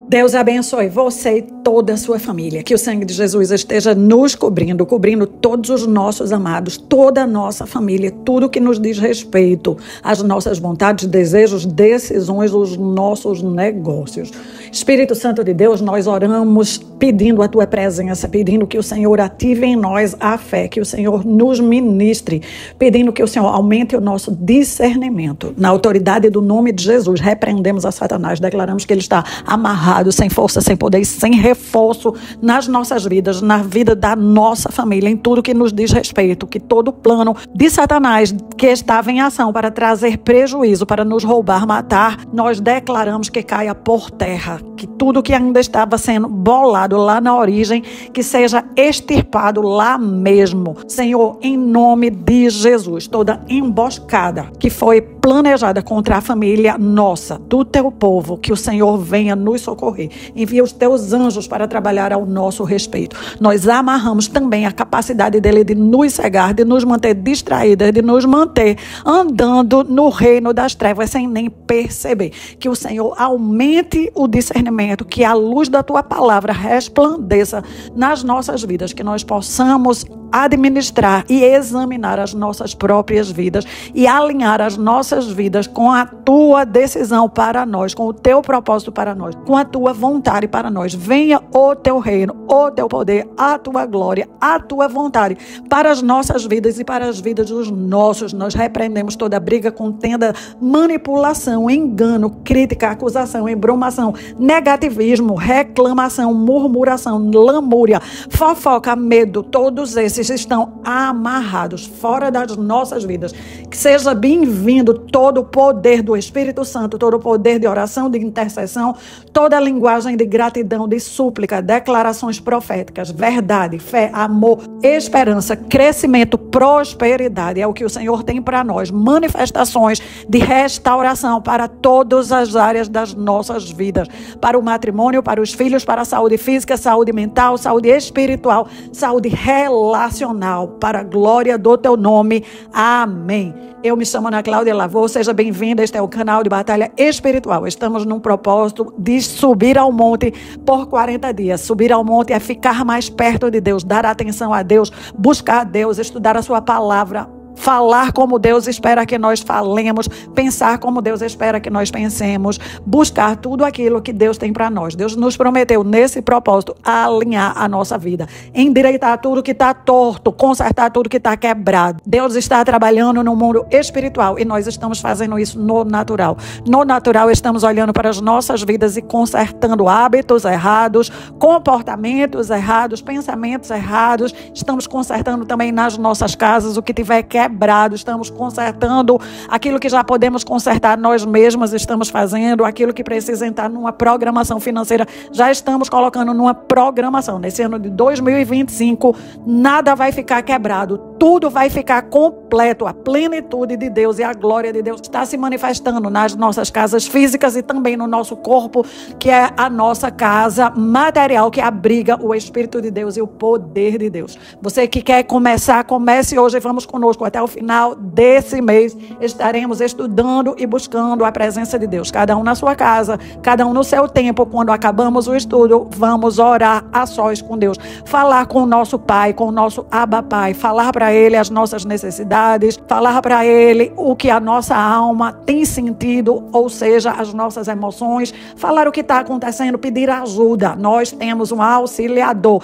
Deus abençoe você e toda a sua família. Que o sangue de Jesus esteja nos cobrindo todos os nossos amados, toda a nossa família, tudo que nos diz respeito às nossas vontades, desejos, decisões, os nossos negócios. Espírito Santo de Deus, nós oramos pedindo a tua presença, pedindo que o Senhor ative em nós a fé, que o Senhor nos ministre, pedindo que o Senhor aumente o nosso discernimento. Na autoridade do nome de Jesus, repreendemos a Satanás, declaramos que ele está amarrado, sem força, sem poder e sem reforço nas nossas vidas, na vida da nossa família, em tudo que nos diz respeito, que todo plano de Satanás que estava em ação para trazer prejuízo, para nos roubar, matar, nós declaramos que caia por terra, que tudo que ainda estava sendo bolado lá na origem, que seja extirpado lá mesmo. Senhor, em nome de Jesus, toda emboscada que foi planejada contra a família nossa, do teu povo, que o Senhor venha nos socorrer. Envia os teus anjos para trabalhar ao nosso respeito. Nós amarramos também a capacidade dele de nos cegar, de nos manter distraídas, de nos manter andando no reino das trevas sem nem perceber. Que o Senhor aumente o discernimento, que a luz da tua palavra resplandeça nas nossas vidas, que nós possamos administrar e examinar as nossas próprias vidas e alinhar as nossas vidas com a tua decisão para nós, com o teu propósito para nós, com a tua vontade para nós. Venha o teu reino, o teu poder, a tua glória, a tua vontade para as nossas vidas e para as vidas dos nossos. Nós repreendemos toda briga, contenda, manipulação, engano, crítica, acusação, embromação, negativismo, reclamação, murmuração, lamúria, fofoca, medo, todos esses estão amarrados fora das nossas vidas. Que seja bem-vindo todo o poder do Espírito Santo, todo o poder de oração, de intercessão, toda a linguagem de gratidão, de súplica, declarações proféticas, verdade, fé, amor, esperança, crescimento, prosperidade. É o que o Senhor tem para nós. Manifestações de restauração para todas as áreas das nossas vidas. Para o matrimônio, para os filhos, para a saúde física, saúde mental, saúde espiritual, saúde relacional, para a glória do teu nome. Amém. Eu me chamo Ana Cláudia Lavô, seja bem-vinda. Este é o canal de Batalha Espiritual. Estamos num propósito de subir ao monte por 40 dias. Subir ao monte é ficar mais perto de Deus, dar atenção a Deus, buscar a Deus, estudar a sua palavra, falar como Deus espera que nós falemos, pensar como Deus espera que nós pensemos, buscar tudo aquilo que Deus tem para nós. Deus nos prometeu nesse propósito alinhar a nossa vida, endireitar tudo que está torto, consertar tudo que está quebrado. Deus está trabalhando no mundo espiritual e nós estamos fazendo isso no natural. No natural estamos olhando para as nossas vidas e consertando hábitos errados, comportamentos errados, pensamentos errados. Estamos consertando também nas nossas casas o que tiver quebrado. Estamos consertando aquilo que já podemos consertar nós mesmos, estamos fazendo aquilo que precisa entrar numa programação financeira, já estamos colocando numa programação. Nesse ano de 2025, nada vai ficar quebrado, tudo vai ficar completo. A plenitude de Deus e a glória de Deus está se manifestando nas nossas casas físicas e também no nosso corpo, que é a nossa casa material, que abriga o Espírito de Deus e o poder de Deus. Você que quer começar, comece hoje e vamos conosco até o final desse mês. Estaremos estudando e buscando a presença de Deus, cada um na sua casa, cada um no seu tempo. Quando acabamos o estudo, vamos orar a sós com Deus, falar com o nosso Pai, com o nosso Abba Pai, falar para Ele as nossas necessidades, falar para Ele o que a nossa alma tem sentido, ou seja, as nossas emoções, falar o que está acontecendo, pedir ajuda. Nós temos um auxiliador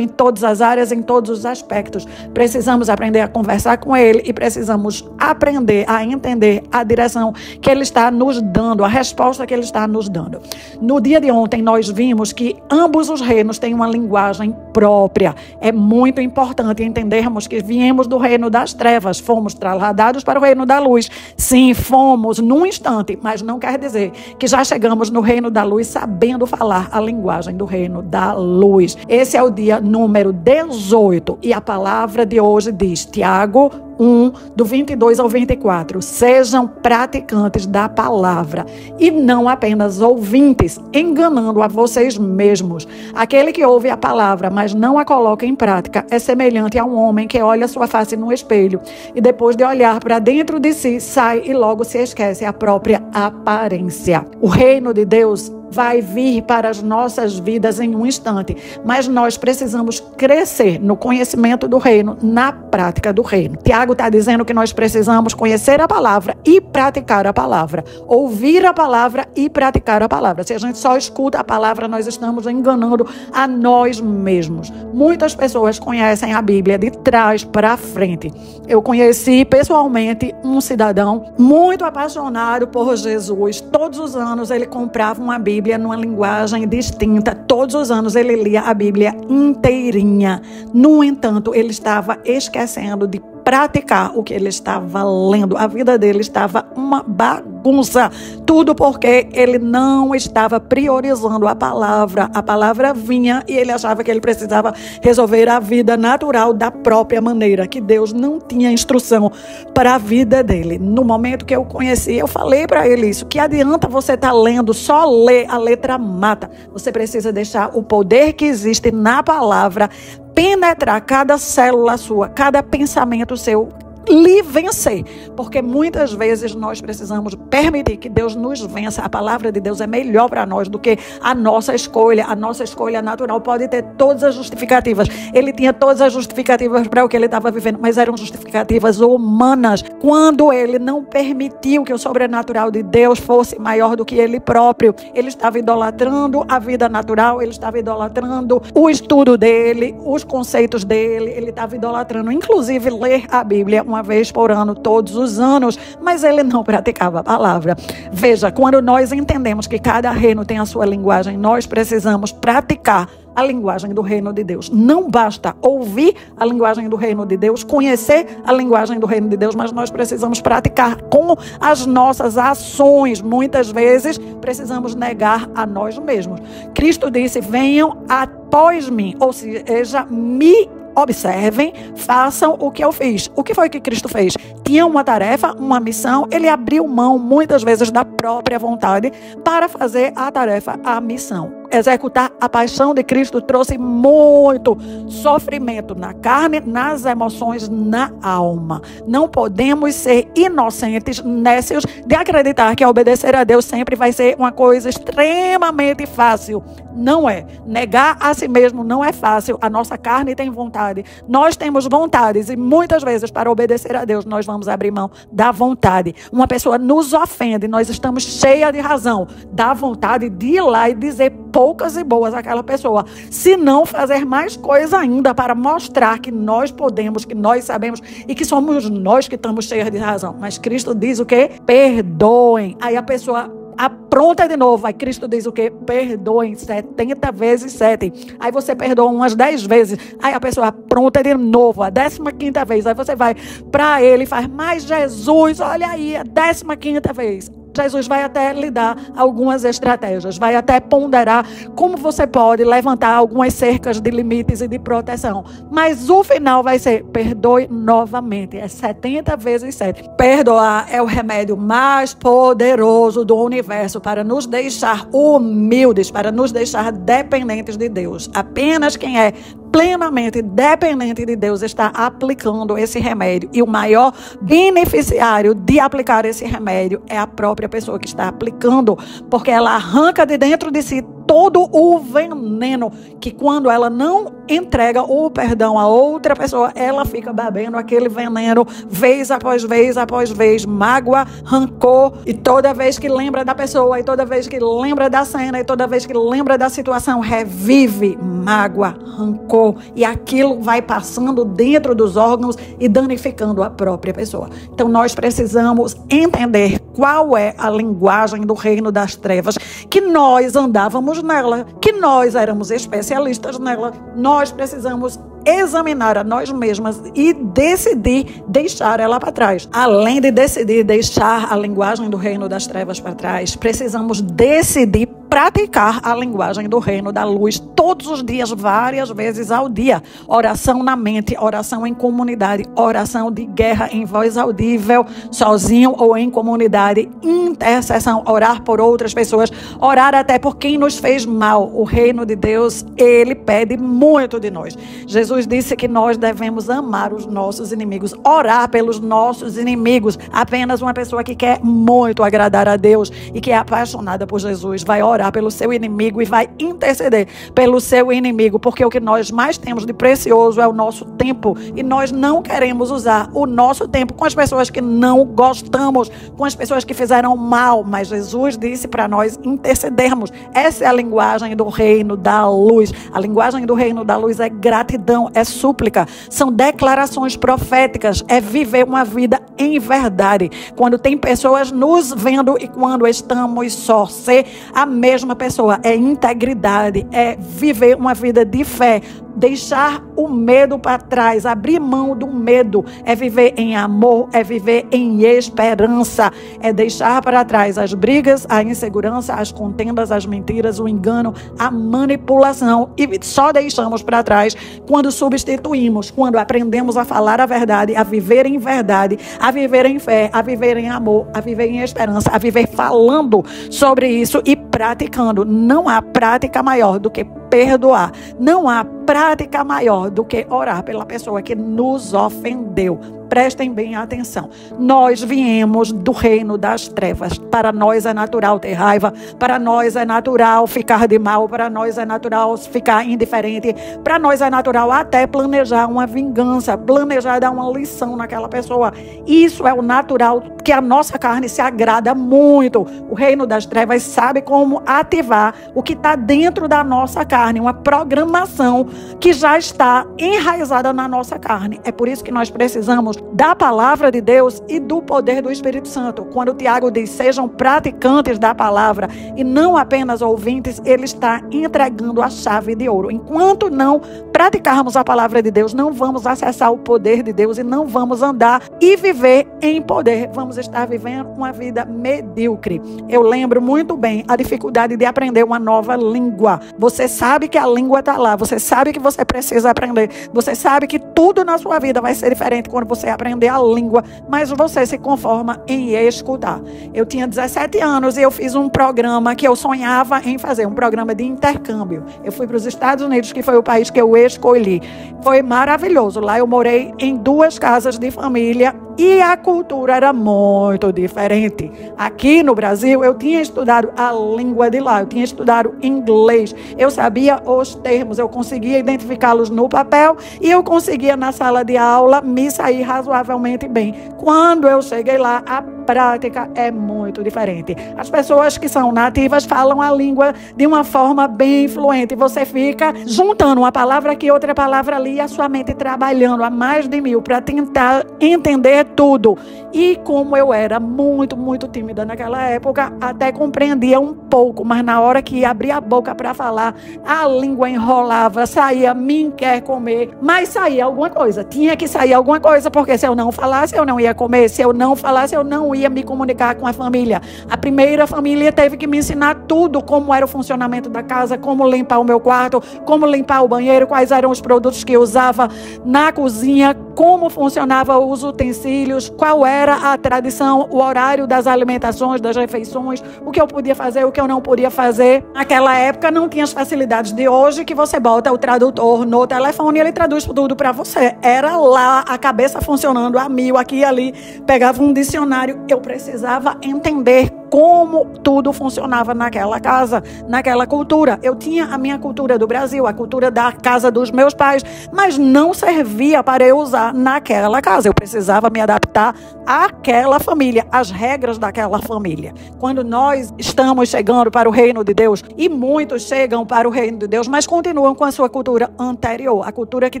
em todas as áreas, em todos os aspectos. Precisamos aprender a conversar com Ele e precisamos aprender a entender a direção que Ele está nos dando, a resposta que Ele está nos dando. No dia de ontem nós vimos que ambos os reinos têm uma linguagem própria. É muito importante entendermos que viemos do reino das trevas, fomos trasladados para o reino da luz. Sim, fomos num instante, mas não quer dizer que já chegamos no reino da luz sabendo falar a linguagem do reino da luz. Esse é o dia número 18 e a palavra de hoje diz, Tiago 1, do 22 ao 24. Sejam praticantes da palavra e não apenas ouvintes, enganando a vocês mesmos. Aquele que ouve a palavra, mas não a coloca em prática, é semelhante a um homem que olha sua face no espelho e depois de olhar para dentro de si, sai e logo se esquece a própria aparência. O reino de Deus vai vir para as nossas vidas em um instante. Mas nós precisamos crescer no conhecimento do reino, na prática do reino. Tiago está dizendo que nós precisamos conhecer a palavra e praticar a palavra. Ouvir a palavra e praticar a palavra. Se a gente só escuta a palavra, nós estamos enganando a nós mesmos. Muitas pessoas conhecem a Bíblia de trás para frente. Eu conheci pessoalmente um cidadão muito apaixonado por Jesus. Todos os anos ele comprava uma Bíblia numa linguagem distinta. Todos os anos ele lia a Bíblia inteirinha. No entanto, ele estava esquecendo de praticar o que ele estava lendo. A vida dele estava uma bagunça. Tudo porque ele não estava priorizando a palavra. A palavra vinha e ele achava que ele precisava resolver a vida natural da própria maneira, que Deus não tinha instrução para a vida dele. No momento que eu conheci, eu falei para ele isso. Que adianta você estar lendo, só ler, a letra mata. Você precisa deixar o poder que existe na palavra penetrar cada célula sua, cada pensamento seu, lhe vencer, porque muitas vezes nós precisamos permitir que Deus nos vença. A palavra de Deus é melhor para nós do que a nossa escolha. A nossa escolha natural pode ter todas as justificativas. Ele tinha todas as justificativas para o que ele estava vivendo, mas eram justificativas humanas. Quando ele não permitiu que o sobrenatural de Deus fosse maior do que ele próprio, ele estava idolatrando a vida natural, ele estava idolatrando o estudo dele, os conceitos dele, ele estava idolatrando, inclusive, ler a Bíblia uma vez por ano, todos os anos, mas ele não praticava a palavra. Veja, quando nós entendemos que cada reino tem a sua linguagem, nós precisamos praticar a linguagem do reino de Deus. Não basta ouvir a linguagem do reino de Deus, conhecer a linguagem do reino de Deus, mas nós precisamos praticar com as nossas ações. Muitas vezes precisamos negar a nós mesmos. Cristo disse: venham após mim, ou seja, me observem, façam o que eu fiz. O que foi que Cristo fez? Tinha uma tarefa, uma missão, ele abriu mão muitas vezes da própria vontade para fazer a tarefa, a missão. Executar a paixão de Cristo trouxe muito sofrimento na carne, nas emoções, na alma. Não podemos ser inocentes, nécios, de acreditar que obedecer a Deus sempre vai ser uma coisa extremamente fácil. Não é. Negar a si mesmo não é fácil. A nossa carne tem vontade. Nós temos vontades e muitas vezes para obedecer a Deus nós vamos abrir mão da vontade. Uma pessoa nos ofende, nós estamos cheias de razão. Dá vontade de ir lá e dizer poucas e boas àquela pessoa. Se não, fazer mais coisa ainda para mostrar que nós podemos, que nós sabemos e que somos nós que estamos cheias de razão. Mas Cristo diz o quê? Perdoem. Aí a pessoa apronta de novo. Aí Cristo diz o quê? Perdoem 70 vezes 7. Aí você perdoa umas 10 vezes. Aí a pessoa apronta de novo, a 15ª vez. Aí você vai para ele e faz: mas Jesus, olha aí, a 15ª vez. Jesus vai até lhe dar algumas estratégias, vai até ponderar como você pode levantar algumas cercas de limites e de proteção. Mas o final vai ser: perdoe novamente. É 70 vezes 7. Perdoar é o remédio mais poderoso do universo para nos deixar humildes, para nos deixar dependentes de Deus. Apenas quem é plenamente dependente de Deus está aplicando esse remédio. E o maior beneficiário de aplicar esse remédio é a própria pessoa que está aplicando, porque ela arranca de dentro de si todo o veneno que, quando ela não entrega o perdão a outra pessoa, ela fica bebendo aquele veneno vez após vez, mágoa, rancor, e toda vez que lembra da pessoa, e toda vez que lembra da cena, e toda vez que lembra da situação, revive mágoa, rancor, e aquilo vai passando dentro dos órgãos e danificando a própria pessoa. Então nós precisamos entender qual é a linguagem do reino das trevas, que nós andávamos nela, que nós éramos especialistas nela. Nós precisamos examinar a nós mesmas e decidir deixar ela para trás. Além de decidir deixar a linguagem do reino das trevas para trás, precisamos decidir praticar a linguagem do reino da luz todos os dias, várias vezes ao dia. Oração na mente, oração em comunidade, oração de guerra em voz audível, sozinho ou em comunidade, intercessão, orar por outras pessoas, orar até por quem nos fez mal. O reino de Deus, ele pede muito de nós. Jesus disse que nós devemos amar os nossos inimigos, orar pelos nossos inimigos. Apenas uma pessoa que quer muito agradar a Deus e que é apaixonada por Jesus vai orar orar pelo seu inimigo e vai interceder pelo seu inimigo, porque o que nós mais temos de precioso é o nosso tempo, e nós não queremos usar o nosso tempo com as pessoas que não gostamos, com as pessoas que fizeram mal, mas Jesus disse para nós intercedermos. Essa é a linguagem do reino da luz. A linguagem do reino da luz é gratidão, é súplica, são declarações proféticas, é viver uma vida em verdade. Quando tem pessoas nos vendo e quando estamos só, ser a mesma pessoa, é integridade, é viver uma vida de fé, deixar o medo para trás, abrir mão do medo, é viver em amor, é viver em esperança, é deixar para trás as brigas, a insegurança, as contendas, as mentiras, o engano, a manipulação, e só deixamos para trás quando substituímos, quando aprendemos a falar a verdade, a viver em verdade, a viver em fé, a viver em amor, a viver em esperança, a viver falando sobre isso e praticando. Não há prática maior do que perdoar. Não há prática maior do que orar pela pessoa que nos ofendeu. Prestem bem atenção. Nós viemos do reino das trevas. Para nós é natural ter raiva. Para nós é natural ficar de mal. Para nós é natural ficar indiferente. Para nós é natural até planejar uma vingança. Planejar dar uma lição naquela pessoa. Isso é o natural que a nossa carne se agrada muito. O reino das trevas sabe como ativar o que está dentro da nossa carne. Uma programação que já está enraizada na nossa carne. É por isso que nós precisamos da palavra de Deus e do poder do Espírito Santo. Quando o Tiago diz, sejam praticantes da palavra e não apenas ouvintes, ele está entregando a chave de ouro. Enquanto não praticarmos a palavra de Deus, não vamos acessar o poder de Deus e não vamos andar e viver em poder. Vamos estar vivendo uma vida medíocre. Eu lembro muito bem a dificuldade de aprender uma nova língua. Você sabe que a língua está lá, você sabe que você precisa aprender, você sabe que tudo na sua vida vai ser diferente quando você aprender a língua, mas você se conforma em escutar. Eu tinha 17 anos e eu fiz um programa que eu sonhava em fazer, um programa de intercâmbio. Eu fui para os Estados Unidos, que foi o país que eu escolhi. Foi maravilhoso. Lá eu morei em 2 casas de família e a cultura era muito diferente. Aqui no Brasil, eu tinha estudado a língua de lá, eu tinha estudado inglês, eu sabia os termos, eu conseguia identificá-los no papel e eu conseguia na sala de aula me sair razoavelmente bem. Quando eu cheguei lá, a prática é muito diferente. As pessoas que são nativas falam a língua de uma forma bem fluente. Você fica juntando uma palavra aqui, outra palavra ali, e a sua mente trabalhando a mais de 1000 para tentar entender tudo. E como eu era muito, muito tímida naquela época, até compreendia um pouco, mas na hora que abria a boca para falar, a língua enrolava, saía, mim quer comer, mas saía alguma coisa. Tinha que sair alguma coisa, porque se eu não falasse, eu não ia comer. Se eu não falasse, eu não ia me comunicar com a família. A primeira família teve que me ensinar tudo, como era o funcionamento da casa, como limpar o meu quarto, como limpar o banheiro, quais eram os produtos que eu usava na cozinha, como funcionavam os utensílios, qual era a tradição, o horário das alimentações, das refeições, o que eu podia fazer, o que eu não podia fazer. Naquela época não tinha as facilidades de hoje, que você bota o tradutor no telefone e ele traduz tudo para você. Era lá a cabeça funcionando a 1000, aqui e ali, pegava um dicionário. Eu precisava entender como tudo funcionava naquela casa, naquela cultura. Eu tinha a minha cultura do Brasil, a cultura da casa dos meus pais, mas não servia para eu usar naquela casa. Eu precisava me adaptar àquela família, às regras daquela família. Quando nós estamos chegando para o reino de Deus, e muitos chegam para o reino de Deus, mas continuam com a sua cultura anterior, a cultura que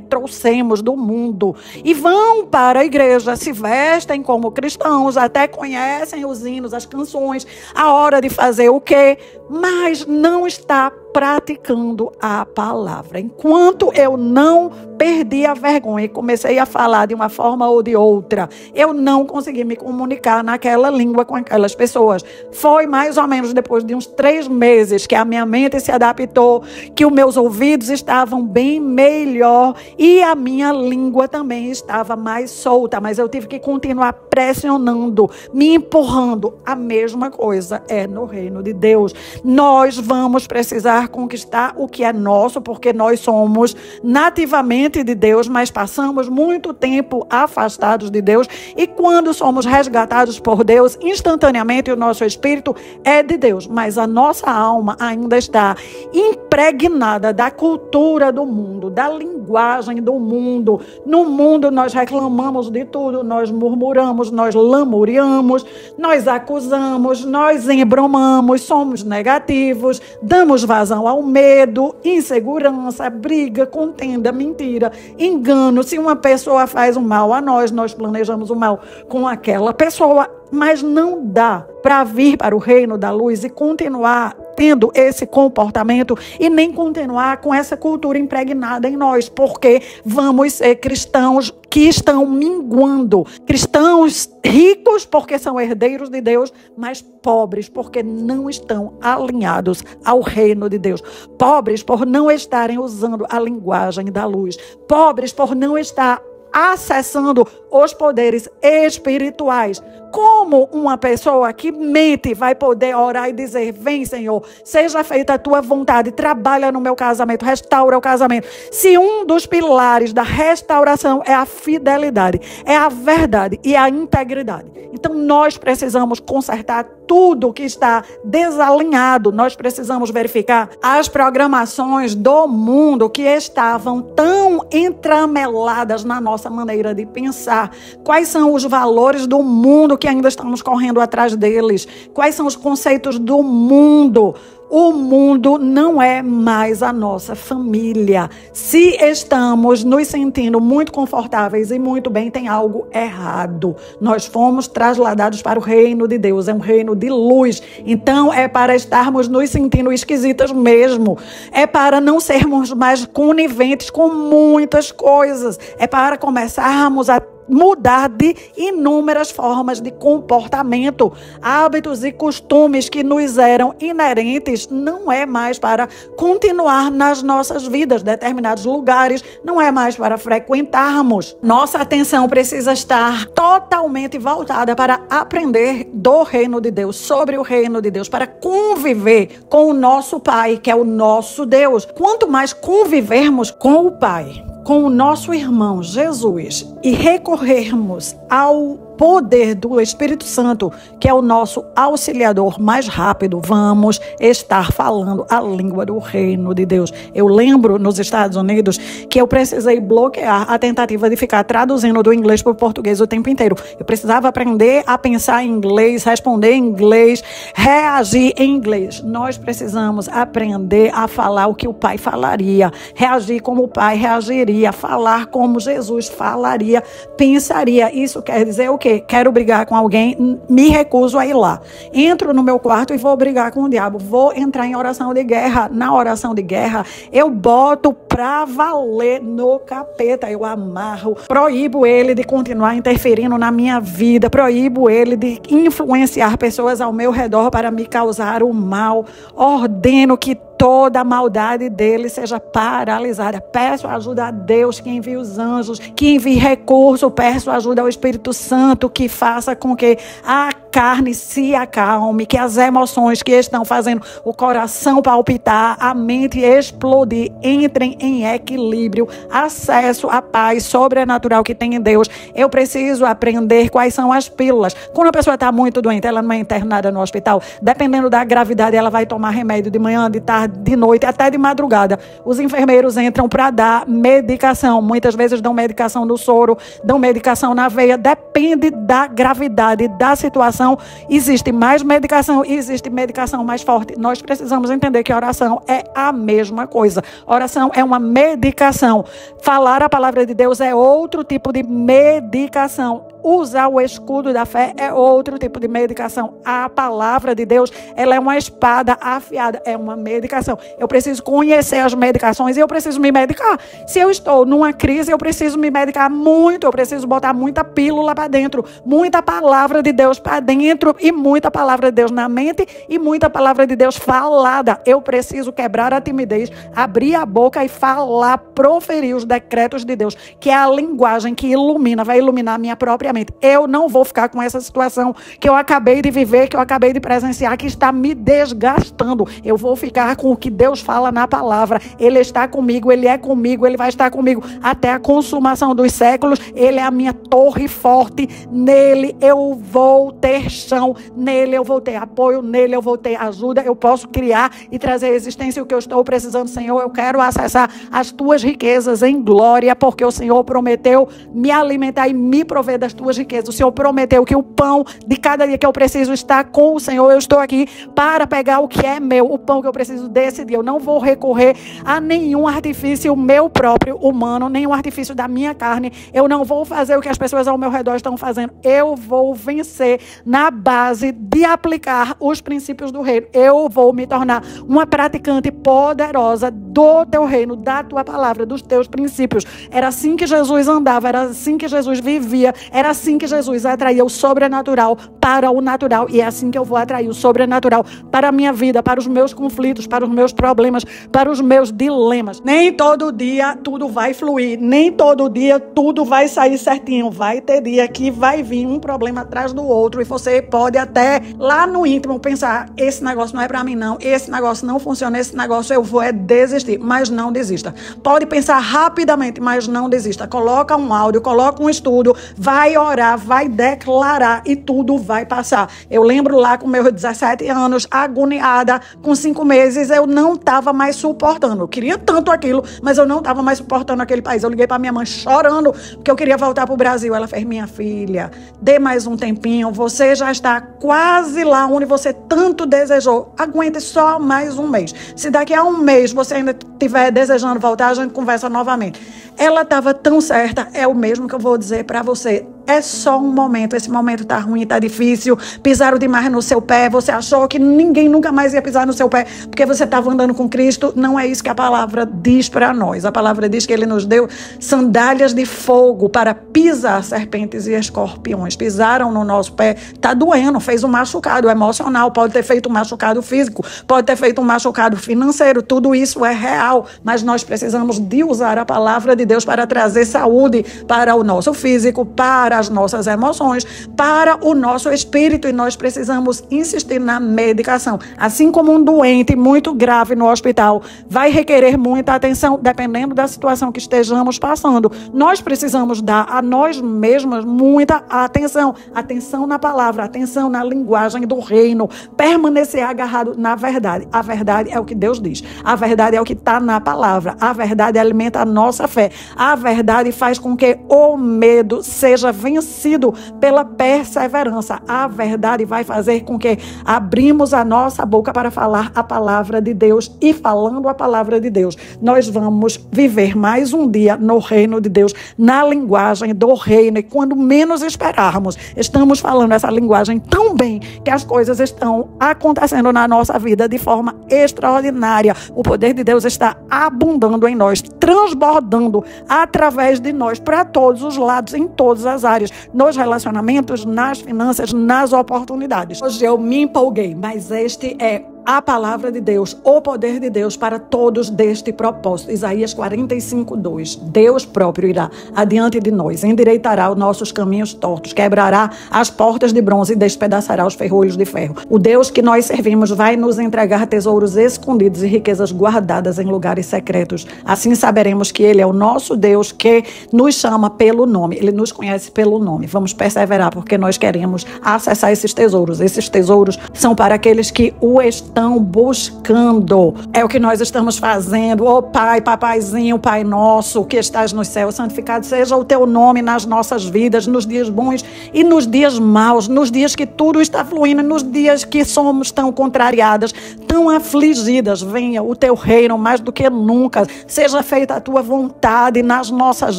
trouxemos do mundo, e vão para a igreja, se vestem como cristãos, até conhecem os hinos, as canções, a hora de fazer o quê, mas não está praticando a palavra. Enquanto eu não perdi a vergonha e comecei a falar de uma forma ou de outra, eu não consegui me comunicar naquela língua com aquelas pessoas. Foi mais ou menos depois de uns 3 meses que a minha mente se adaptou, que os meus ouvidos estavam bem melhor e a minha língua também estava mais solta, mas eu tive que continuar pressionando, me empurrando. A mesma coisa é no reino de Deus. Nós vamos precisar conquistar o que é nosso, porque nós somos nativamente de Deus, mas passamos muito tempo afastados de Deus. E quando somos resgatados por Deus, instantaneamente o nosso espírito é de Deus, mas a nossa alma ainda está impregnada da cultura do mundo, da linguagem do mundo. No mundo nós reclamamos de tudo, nós murmuramos, nós lamuriamos, nós acusamos, nós embromamos, somos negativos, damos vazão ao medo, insegurança, briga, contenda, mentira, engano. Se uma pessoa faz um mal a nós, nós planejamos o mal com aquela pessoa, mas não dá para vir para o reino da luz e continuar tendo esse comportamento e nem continuar com essa cultura impregnada em nós, porque vamos ser cristãos que estão minguando, cristãos ricos porque são herdeiros de Deus, mas pobres porque não estão alinhados ao reino de Deus, pobres por não estarem usando a linguagem da luz, pobres por não estar acessando os poderes espirituais. Como uma pessoa que mente vai poder orar e dizer: vem, Senhor, seja feita a tua vontade, trabalha no meu casamento, restaura o casamento, se um dos pilares da restauração é a fidelidade, é a verdade e a integridade? Então nós precisamos consertar tudo que está desalinhado. Nós precisamos verificar as programações do mundo que estavam tão entrameladas na nossa maneira de pensar. Quais são os valores do mundo que ainda estamos correndo atrás deles? Quais são os conceitos do mundo? O mundo não é mais a nossa família. Se estamos nos sentindo muito confortáveis e muito bem, tem algo errado. Nós fomos trasladados para o reino de Deus, é um reino de luz. Então é para estarmos nos sentindo esquisitas mesmo. É para não sermos mais coniventes com muitas coisas. É para começarmos a mudar de inúmeras formas de comportamento, hábitos e costumes que nos eram inerentes. Não é mais para continuar nas nossas vidas, determinados lugares, não é mais para frequentarmos. Nossa atenção precisa estar totalmente voltada para aprender do reino de Deus, sobre o reino de Deus, para conviver com o nosso Pai, que é o nosso Deus. Quanto mais convivermos com o Pai, com o nosso irmão Jesus, e recorrermos ao poder do Espírito Santo, que é o nosso auxiliador mais rápido, vamos estar falando a língua do reino de Deus. Eu lembro nos Estados Unidos que eu precisei bloquear a tentativa de ficar traduzindo do inglês para o português o tempo inteiro. Eu precisava aprender a pensar em inglês, responder em inglês, reagir em inglês. Nós precisamos aprender a falar o que o Pai falaria, reagir como o Pai reagiria, falar como Jesus falaria, pensaria. Isso quer dizer o quê? Quero brigar com alguém, me recuso a ir lá. Entro no meu quarto e vou brigar com o diabo. Vou entrar em oração de guerra. Na oração de guerra, eu boto pra valer no capeta. Eu amarro, proíbo ele de continuar interferindo na minha vida, proíbo ele de influenciar pessoas ao meu redor para me causar o mal. Ordeno que toda a maldade dele seja paralisada. Peço ajuda a Deus, que envie os anjos, que envie recurso. Peço ajuda ao Espírito Santo, que faça com que a carne se acalme, que as emoções que estão fazendo o coração palpitar, a mente explodir, entrem em equilíbrio, acesso à paz sobrenatural que tem em Deus. Eu preciso aprender quais são as pílulas. Quando a pessoa está muito doente, ela não é internada no hospital, dependendo da gravidade, ela vai tomar remédio de manhã, de tarde, de noite, até de madrugada. Os enfermeiros entram para dar medicação. Muitas vezes dão medicação no soro, dão medicação na veia. Depende da gravidade da situação. Existe mais medicação e existe medicação mais forte. Nós precisamos entender que oração é a mesma coisa. Oração é uma medicação. Falar a palavra de Deus é outro tipo de medicação. Usar o escudo da fé é outro tipo de medicação. A palavra de Deus, ela é uma espada afiada, é uma medicação. Eu preciso conhecer as medicações e eu preciso me medicar. Se eu estou numa crise, eu preciso me medicar muito. Eu preciso botar muita pílula para dentro, muita palavra de Deus para dentro e muita palavra de Deus na mente e muita palavra de Deus falada. Eu preciso quebrar a timidez, abrir a boca e falar, proferir os decretos de Deus, que é a linguagem que ilumina, vai iluminar a minha própria diariamente. Eu não vou ficar com essa situação que eu acabei de viver, que eu acabei de presenciar, que está me desgastando. Eu vou ficar com o que Deus fala na palavra. Ele está comigo, Ele é comigo, Ele vai estar comigo até a consumação dos séculos. Ele é a minha torre forte. Nele eu vou ter chão, nele eu vou ter apoio, nele eu vou ter ajuda. Eu posso criar e trazer à existência o que eu estou precisando. Senhor, eu quero acessar as tuas riquezas em glória, porque o Senhor prometeu me alimentar e me prover das tuas riquezas. O Senhor prometeu que o pão de cada dia que eu preciso está com o Senhor. Eu estou aqui para pegar o que é meu, o pão que eu preciso desse dia. Eu não vou recorrer a nenhum artifício meu próprio, humano, nenhum artifício da minha carne. Eu não vou fazer o que as pessoas ao meu redor estão fazendo. Eu vou vencer na base de aplicar os princípios do reino. Eu vou me tornar uma praticante poderosa do teu reino, da tua palavra, dos teus princípios. Era assim que Jesus andava, era assim que Jesus vivia, era assim que Jesus atraía o sobrenatural para o natural, e é assim que eu vou atrair o sobrenatural para a minha vida, para os meus conflitos, para os meus problemas, para os meus dilemas. Nem todo dia tudo vai fluir, nem todo dia tudo vai sair certinho. Vai ter dia que vai vir um problema atrás do outro e você pode até lá no íntimo pensar: esse negócio não é para mim não, esse negócio não funciona, esse negócio eu vou desistir. Mas não desista. Pode pensar rapidamente, mas não desista. Coloca um áudio, coloca um estudo, vai orar, vai declarar e tudo vai passar. Eu lembro lá com meus 17 anos, agoniada, com 5 meses, eu não estava mais suportando. Eu queria tanto aquilo, mas eu não estava mais suportando aquele país. Eu liguei para minha mãe chorando, porque eu queria voltar para o Brasil. Ela fez: minha filha, dê mais um tempinho, você já está quase lá onde você tanto desejou. Aguente só mais um mês. Se daqui a um mês você ainda estiver desejando voltar, a gente conversa novamente. Ela estava tão certa. É o mesmo que eu vou dizer para você. É só um momento, esse momento tá ruim, tá difícil, pisaram demais no seu pé, você achou que ninguém nunca mais ia pisar no seu pé, porque você estava andando com Cristo. Não é isso que a palavra diz para nós. A palavra diz que Ele nos deu sandálias de fogo para pisar serpentes e escorpiões. Pisaram no nosso pé, tá doendo, fez um machucado emocional, pode ter feito um machucado físico, pode ter feito um machucado financeiro, tudo isso é real, mas nós precisamos de usar a palavra de Deus para trazer saúde para o nosso físico, para as nossas emoções, para o nosso espírito, e nós precisamos insistir na medicação. Assim como um doente muito grave no hospital vai requerer muita atenção, dependendo da situação que estejamos passando, nós precisamos dar a nós mesmas muita atenção. Atenção na palavra, atenção na linguagem do reino, permanecer agarrado na verdade. A verdade é o que Deus diz, a verdade é o que está na palavra, a verdade alimenta a nossa fé, a verdade faz com que o medo seja vencido pela perseverança. A verdade vai fazer com que abrimos a nossa boca para falar a palavra de Deus, e falando a palavra de Deus, nós vamos viver mais um dia no reino de Deus, na linguagem do reino, e quando menos esperarmos, estamos falando essa linguagem tão bem que as coisas estão acontecendo na nossa vida de forma extraordinária. O poder de Deus está abundando em nós, transbordando através de nós para todos os lados, em todas as áreas, nos relacionamentos, nas finanças, nas oportunidades. Hoje eu me empolguei, mas este é a palavra de Deus, o poder de Deus para todos deste propósito. Isaías 45:2. Deus próprio irá adiante de nós, endireitará os nossos caminhos tortos, quebrará as portas de bronze e despedaçará os ferrolhos de ferro. O Deus que nós servimos vai nos entregar tesouros escondidos e riquezas guardadas em lugares secretos. Assim saberemos que Ele é o nosso Deus, que nos chama pelo nome. Ele nos conhece pelo nome. Vamos perseverar, porque nós queremos acessar esses tesouros. Esses tesouros são para aqueles que o estão buscando. É o que nós estamos fazendo. Ó Pai, papaizinho, Pai nosso que estás nos céus, santificado seja o teu nome nas nossas vidas, nos dias bons e nos dias maus, nos dias que tudo está fluindo, nos dias que somos tão contrariadas, tão afligidas. Venha o teu reino mais do que nunca. Seja feita a tua vontade nas nossas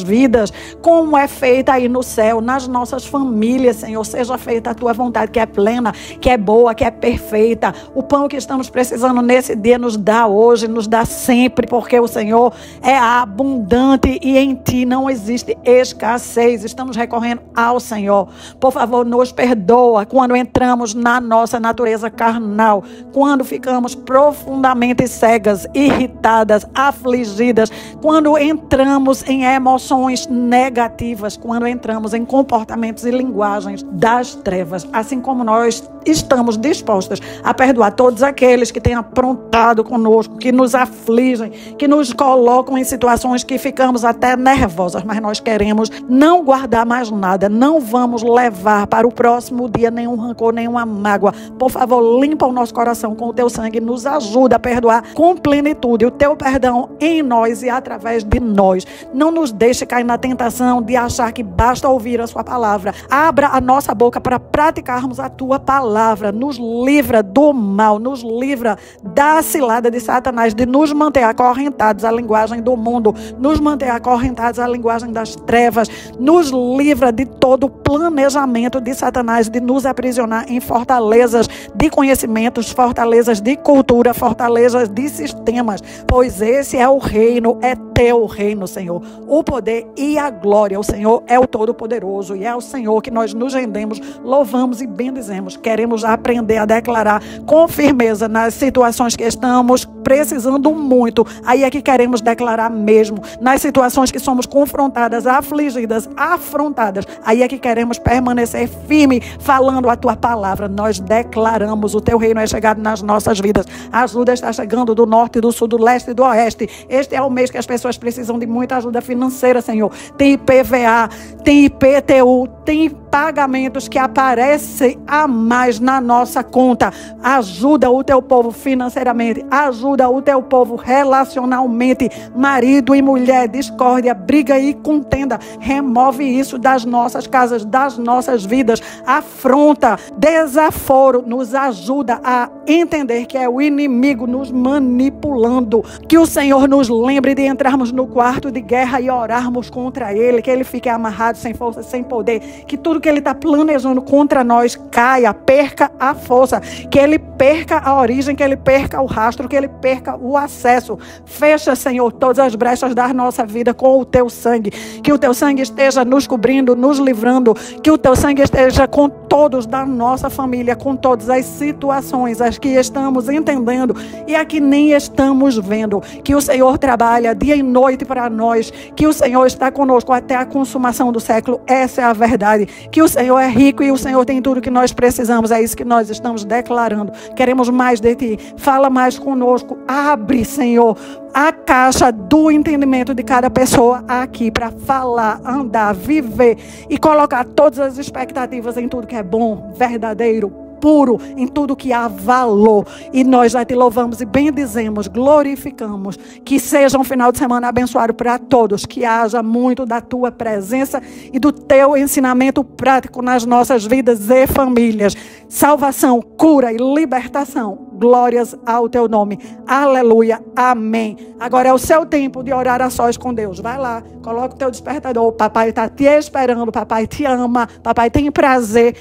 vidas, como é feita aí no céu, nas nossas famílias, Senhor. Seja feita a tua vontade, que é plena, que é boa, que é perfeita. O pão que estamos precisando nesse dia, nos dá hoje, nos dá sempre, porque o Senhor é abundante e em Ti não existe escassez. Estamos recorrendo ao Senhor. Por favor, nos perdoa quando entramos na nossa natureza carnal, quando ficamos profundamente cegas, irritadas, afligidas, quando entramos em emoções negativas, quando entramos em comportamentos e linguagens das trevas, assim como nós estamos dispostas a perdoar todos aqueles que têm aprontado conosco, que nos afligem, que nos colocam em situações que ficamos até nervosas, mas nós queremos não guardar mais nada, não vamos levar para o próximo dia nenhum rancor, nenhuma mágoa. Por favor, limpa o nosso coração com o Teu sangue, nos ajuda a perdoar com plenitude, o Teu perdão em nós e através de nós. Não nos deixe cair na tentação de achar que basta ouvir a Sua palavra. Abra a nossa boca para praticarmos a Tua palavra. Nos livra do mal, nos livra da cilada de Satanás, de nos manter acorrentados à linguagem do mundo, nos manter acorrentados à linguagem das trevas, nos livra de todo o planejamento de Satanás de nos aprisionar em fortalezas de conhecimentos, fortalezas de cultura, fortalezas de sistemas, pois esse é o reino, é Teu reino, Senhor. O poder e a glória, o Senhor é o Todo-Poderoso e é o Senhor que nós nos rendemos, louvamos e bendizemos. Queremos aprender a declarar com firmeza nas situações que estamos precisando muito. Aí é que queremos declarar mesmo. Nas situações que somos confrontadas, afligidas, afrontadas. Aí é que queremos permanecer firme, falando a Tua palavra. Nós declaramos: o Teu reino é chegado nas nossas vidas. A ajuda está chegando do norte, do sul, do leste e do oeste. Este é o mês que as pessoas precisam de muita ajuda financeira, Senhor. Tem IPVA, tem IPTU, tem pagamentos que aparecem a mais na nossa conta. Ajuda o Teu povo financeiramente, ajuda o Teu povo relacionalmente, marido e mulher, discórdia, briga e contenda. Remove isso das nossas casas, das nossas vidas. Afronta, desaforo, nos ajuda a entender que é o inimigo nos manipulando. Que o Senhor nos lembre de entrarmos no quarto de guerra e orarmos contra ele, que ele fique amarrado, sem força, sem poder, que tudo que ele está planejando contra nós caia, perca a força, que ele perca a origem, que ele perca o rastro, que ele perca o acesso. Fecha, Senhor, todas as brechas da nossa vida com o Teu sangue, que o Teu sangue esteja nos cobrindo, nos livrando, que o Teu sangue esteja com todos da nossa família, com todas as situações, as que estamos entendendo e a que nem estamos vendo, que o Senhor trabalha dia e noite para nós, que o Senhor está conosco até a consumação do século. Essa é a verdade, que o Senhor é rico e o Senhor tem tudo que nós precisamos. É isso que nós estamos declarando. Queremos mais de Ti. Fala mais conosco. Abre, Senhor, a caixa do entendimento de cada pessoa aqui para falar, andar, viver e colocar todas as expectativas em tudo que é bom, verdadeiro, puro, em tudo que há valor. E nós já Te louvamos e bendizemos, glorificamos. Que seja um final de semana abençoado para todos, que haja muito da Tua presença e do Teu ensinamento prático nas nossas vidas e famílias. Salvação, cura e libertação. Glórias ao Teu nome. Aleluia. Amém. Agora é o seu tempo de orar a sós com Deus. Vai lá, coloca o teu despertador. Papai está te esperando. Papai te ama. Papai tem prazer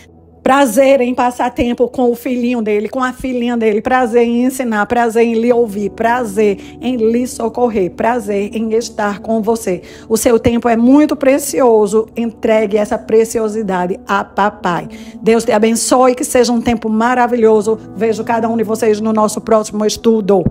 em passar tempo com o filhinho dele, com a filhinha dele. Prazer em ensinar, prazer em lhe ouvir, prazer em lhe socorrer, prazer em estar com você. O seu tempo é muito precioso. Entregue essa preciosidade a papai. Deus te abençoe, que seja um tempo maravilhoso. Vejo cada um de vocês no nosso próximo estudo.